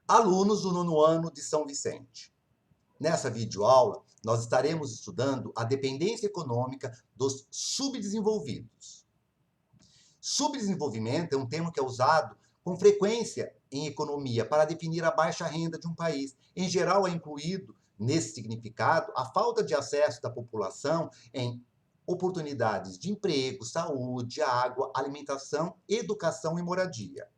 Alunos do nono ano de São Vicente. Nessa videoaula, nós estaremos estudando a dependência econômica dos subdesenvolvidos. Subdesenvolvimento é um termo que é usado com frequência em economia para definir a baixa renda de um país. Em geral, é incluído nesse significado a falta de acesso da população em oportunidades de emprego, saúde, água, alimentação, educação e moradia.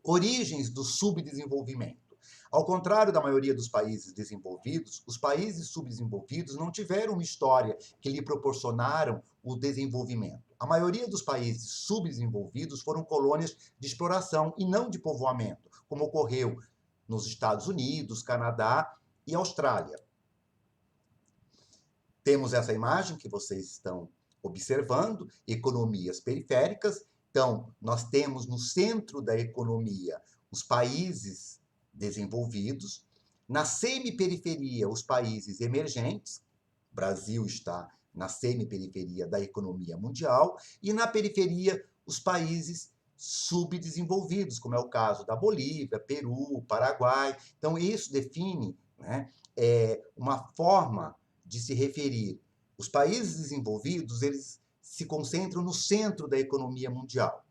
Origens do subdesenvolvimento. Ao contrário da maioria dos países desenvolvidos, os países subdesenvolvidos não tiveram uma história que lhe proporcionaram o desenvolvimento. A maioria dos países subdesenvolvidos foram colônias de exploração e não de povoamento, como ocorreu nos Estados Unidos, Canadá e Austrália. Temos essa imagem que vocês estão observando, economias periféricas. Então, nós temos no centro da economia os países desenvolvidos, na semiperiferia os países emergentes, o Brasil está na semiperiferia da economia mundial, e na periferia os países subdesenvolvidos, como é o caso da Bolívia, Peru, Paraguai. Então, isso define, né, uma forma de se referir. Os países desenvolvidos, eles se concentram no centro da economia mundial.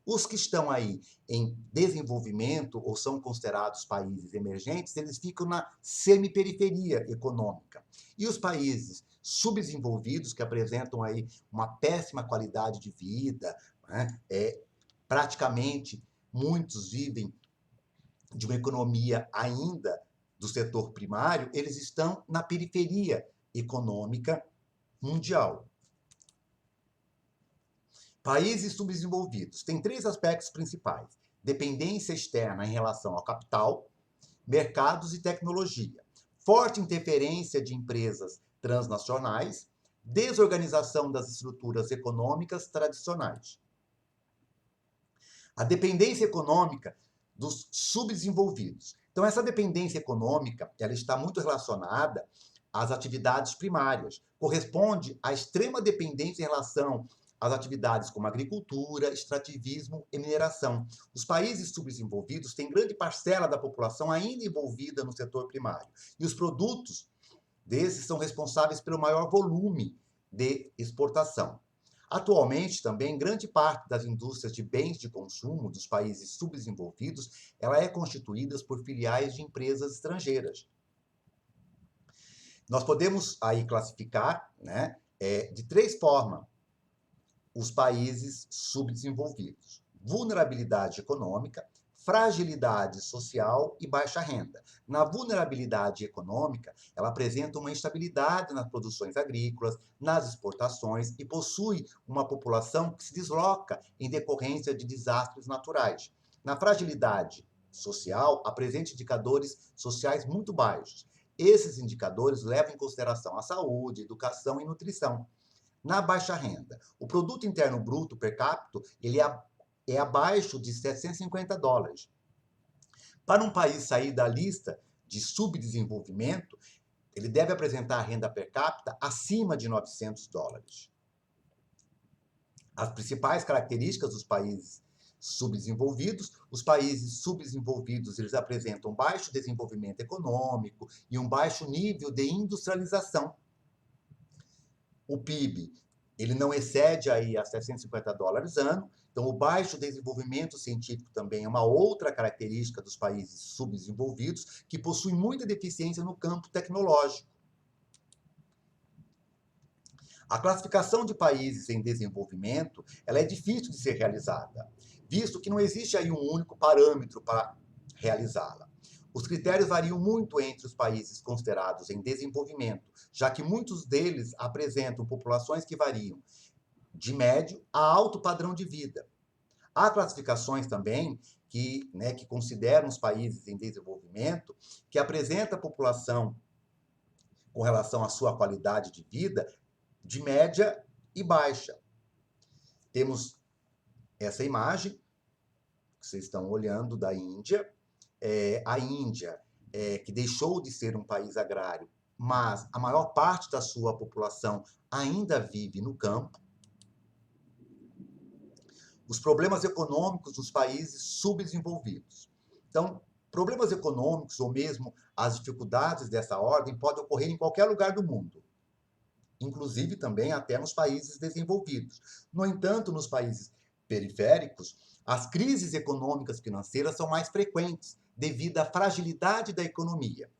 Os que estão aí em desenvolvimento ou são considerados países emergentes, eles ficam na semiperiferia econômica. E os países subdesenvolvidos, que apresentam aí uma péssima qualidade de vida, né, praticamente muitos vivem de uma economia ainda do setor primário, eles estão na periferia econômica mundial. Países subdesenvolvidos têm três aspectos principais: dependência externa em relação ao capital, mercados e tecnologia, forte interferência de empresas transnacionais, desorganização das estruturas econômicas tradicionais. A dependência econômica dos subdesenvolvidos. Então, essa dependência econômica, ela está muito relacionada às atividades primárias. Corresponde à extrema dependência em relação às atividades como agricultura, extrativismo e mineração. Os países subdesenvolvidos têm grande parcela da população ainda envolvida no setor primário. E os produtos desses são responsáveis pelo maior volume de exportação. Atualmente, também, grande parte das indústrias de bens de consumo dos países subdesenvolvidos, ela é constituída por filiais de empresas estrangeiras. Nós podemos aí classificar, né, de três formas os países subdesenvolvidos: vulnerabilidade econômica, fragilidade social e baixa renda. Na vulnerabilidade econômica, ela apresenta uma instabilidade nas produções agrícolas, nas exportações e possui uma população que se desloca em decorrência de desastres naturais. Na fragilidade social, apresenta indicadores sociais muito baixos. Esses indicadores levam em consideração a saúde, educação e nutrição. Na baixa renda, o produto interno bruto per capita ele é abaixo de $750. Para um país sair da lista de subdesenvolvimento, ele deve apresentar renda per capita acima de $900. As principais características dos países subdesenvolvidos: os países subdesenvolvidos eles apresentam baixo desenvolvimento econômico e um baixo nível de industrialização. O PIB ele não excede aí a $750 ano. Então, o baixo desenvolvimento científico também é uma outra característica dos países subdesenvolvidos, que possuem muita deficiência no campo tecnológico. A classificação de países em desenvolvimento ela é difícil de ser realizada, visto que não existe aí um único parâmetro para realizá-la. Os critérios variam muito entre os países considerados em desenvolvimento, já que muitos deles apresentam populações que variam de médio a alto padrão de vida. Há classificações também que consideram os países em desenvolvimento, que apresentam a população com relação à sua qualidade de vida de média e baixa. Temos essa imagem que vocês estão olhando da Índia. A Índia, que deixou de ser um país agrário, mas a maior parte da sua população ainda vive no campo. Os problemas econômicos dos países subdesenvolvidos. Então, Problemas econômicos ou mesmo as dificuldades dessa ordem podem ocorrer em qualquer lugar do mundo, inclusive também até nos países desenvolvidos. No entanto, nos países periféricos, as crises econômicas financeiras são mais frequentes devido à fragilidade da economia.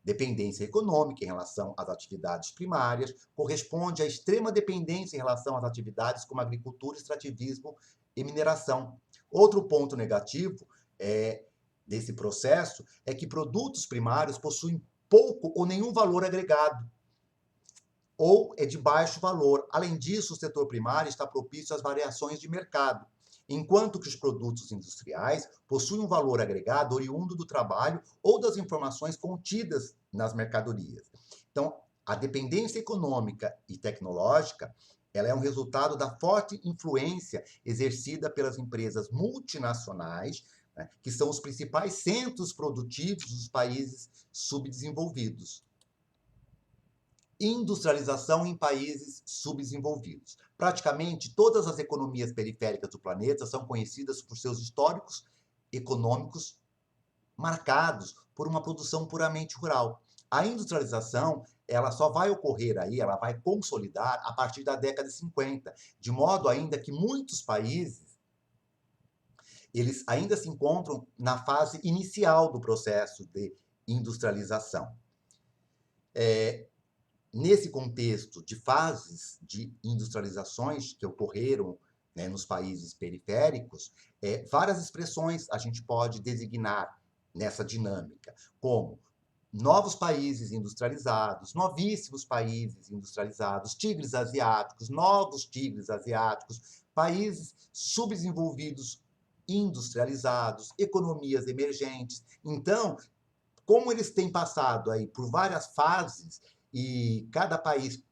Dependência econômica em relação às atividades primárias corresponde à extrema dependência em relação às atividades como agricultura, extrativismo e mineração. Outro ponto negativo desse processo é que produtos primários possuem pouco ou nenhum valor agregado, ou é de baixo valor. Além disso, o setor primário está propício às variações de mercado, enquanto que os produtos industriais possuem um valor agregado oriundo do trabalho ou das informações contidas nas mercadorias. Então, a dependência econômica e tecnológica, ela é um resultado da forte influência exercida pelas empresas multinacionais, né, que são os principais centros produtivos dos países subdesenvolvidos. Industrialização em países subdesenvolvidos. Praticamente todas as economias periféricas do planeta são conhecidas por seus históricos econômicos marcados por uma produção puramente rural. A industrialização, ela só vai ocorrer aí, ela vai consolidar a partir da década de 50, de modo ainda que muitos países eles ainda se encontram na fase inicial do processo de industrialização. Nesse contexto de fases de industrializações que ocorreram, né, nos países periféricos, várias expressões a gente pode designar nessa dinâmica, como novos países industrializados, novíssimos países industrializados, tigres asiáticos, novos tigres asiáticos, países subdesenvolvidos industrializados, economias emergentes. Então, como eles têm passado aí por várias fases e cada país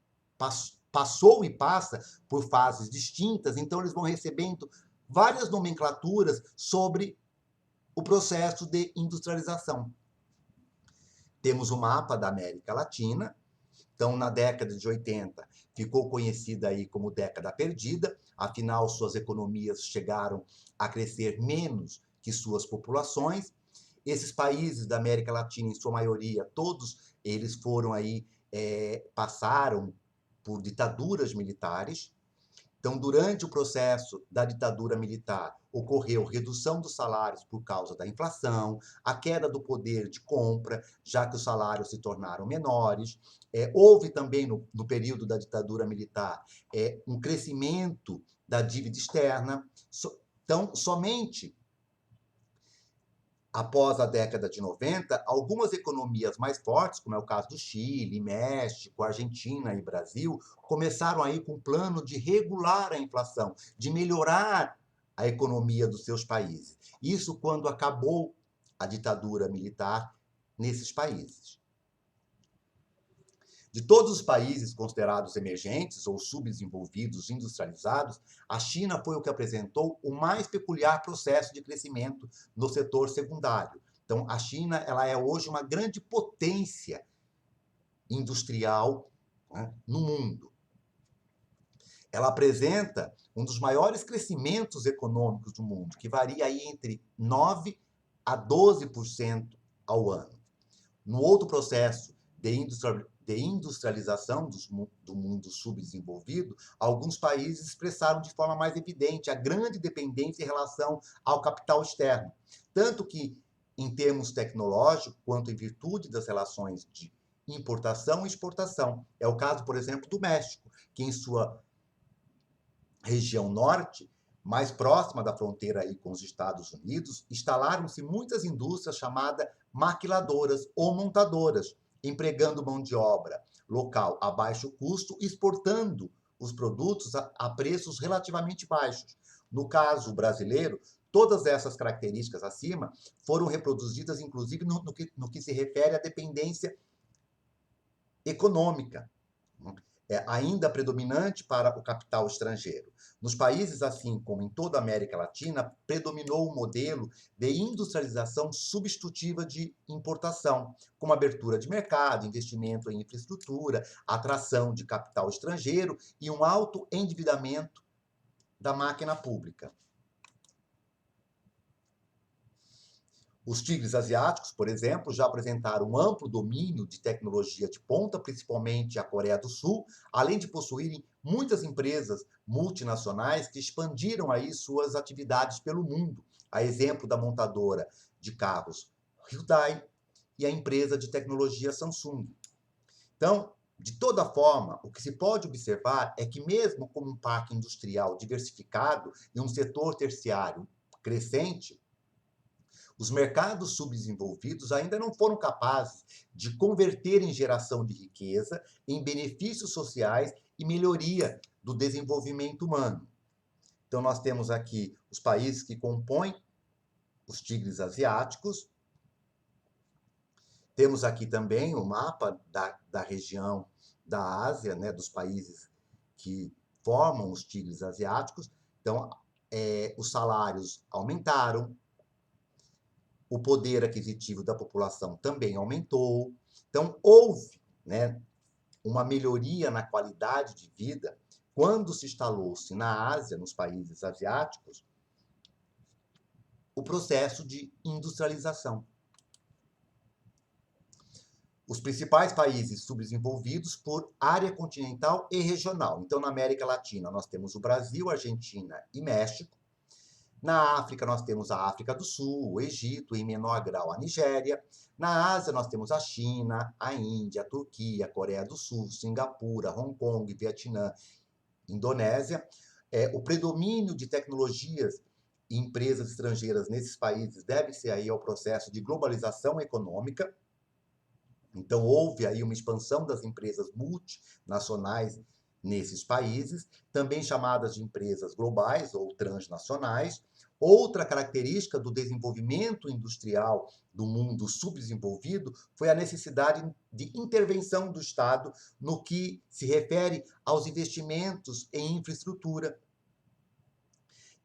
passou e passa por fases distintas, então eles vão recebendo várias nomenclaturas sobre o processo de industrialização. Temos o mapa da América Latina. Então, na década de 80, ficou conhecida aí como década perdida, afinal, suas economias chegaram a crescer menos que suas populações. Esses países da América Latina, em sua maioria, todos eles foram aí, passaram por ditaduras militares. Então, durante o processo da ditadura militar, ocorreu redução dos salários por causa da inflação, a queda do poder de compra, já que os salários se tornaram menores. Houve também, no período da ditadura militar, um crescimento da dívida externa. Então, somente após a década de 90, algumas economias mais fortes, como é o caso do Chile, México, Argentina e Brasil, começaram aí com um plano de regular a inflação, de melhorar a economia dos seus países. Isso quando acabou a ditadura militar nesses países. De todos os países considerados emergentes ou subdesenvolvidos, industrializados, a China foi o que apresentou o mais peculiar processo de crescimento no setor secundário. Então, a China, ela é hoje uma grande potência industrial, né, no mundo. Ela apresenta um dos maiores crescimentos econômicos do mundo, que varia aí entre 9% a 12% ao ano. No outro processo de industrialização do mundo subdesenvolvido, alguns países expressaram de forma mais evidente a grande dependência em relação ao capital externo. Tanto que, em termos tecnológicos, quanto em virtude das relações de importação e exportação. É o caso, por exemplo, do México, que em sua região norte, mais próxima da fronteira aí com os Estados Unidos, instalaram-se muitas indústrias chamadas maquiladoras ou montadoras, empregando mão de obra local a baixo custo, exportando os produtos a preços relativamente baixos. No caso brasileiro, todas essas características acima foram reproduzidas, inclusive, no que se refere à dependência econômica, ainda predominante para o capital estrangeiro. Nos países, assim como em toda a América Latina, predominou o modelo de industrialização substitutiva de importação, com abertura de mercado, investimento em infraestrutura, atração de capital estrangeiro e um alto endividamento da máquina pública. Os tigres asiáticos, por exemplo, já apresentaram um amplo domínio de tecnologia de ponta, principalmente a Coreia do Sul, além de possuírem muitas empresas multinacionais que expandiram aí suas atividades pelo mundo, a exemplo da montadora de carros Hyundai e a empresa de tecnologia Samsung. Então, de toda forma, o que se pode observar é que mesmo com um parque industrial diversificado e um setor terciário crescente, os mercados subdesenvolvidos ainda não foram capazes de converter em geração de riqueza, em benefícios sociais e melhoria do desenvolvimento humano. Então, nós temos aqui os países que compõem os tigres asiáticos. Temos aqui também o mapa da região da Ásia, né, dos países que formam os tigres asiáticos. Então, os salários aumentaram, o poder aquisitivo da população também aumentou. Então, houve, né, uma melhoria na qualidade de vida quando se instalou-se na Ásia, nos países asiáticos, o processo de industrialização. Os principais países subdesenvolvidos por área continental e regional. Então, na América Latina, nós temos o Brasil, Argentina e México. Na África, nós temos a África do Sul, o Egito, em menor grau a Nigéria. Na Ásia, nós temos a China, a Índia, a Turquia, a Coreia do Sul, Singapura, Hong Kong, Vietnã, Indonésia. O predomínio de tecnologias e empresas estrangeiras nesses países deve-se aí ao processo de globalização econômica. Então, houve aí uma expansão das empresas multinacionais nesses países, também chamadas de empresas globais ou transnacionais. Outra característica do desenvolvimento industrial do mundo subdesenvolvido foi a necessidade de intervenção do Estado no que se refere aos investimentos em infraestrutura.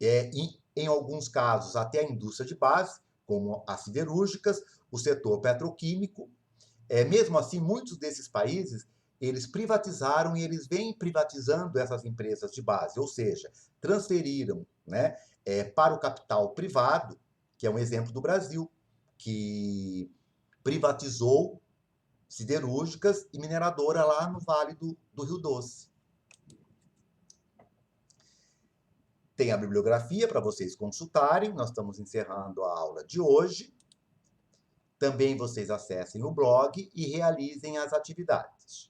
E, em alguns casos, até a indústria de base, como as siderúrgicas, o setor petroquímico. Mesmo assim, muitos desses países, eles privatizaram e eles vêm privatizando essas empresas de base, ou seja, transferiram, né, para o capital privado, que é um exemplo do Brasil, que privatizou siderúrgicas e mineradora lá no Vale do Rio Doce. Tem a bibliografia para vocês consultarem, nós estamos encerrando a aula de hoje. Também vocês acessem o blog e realizem as atividades.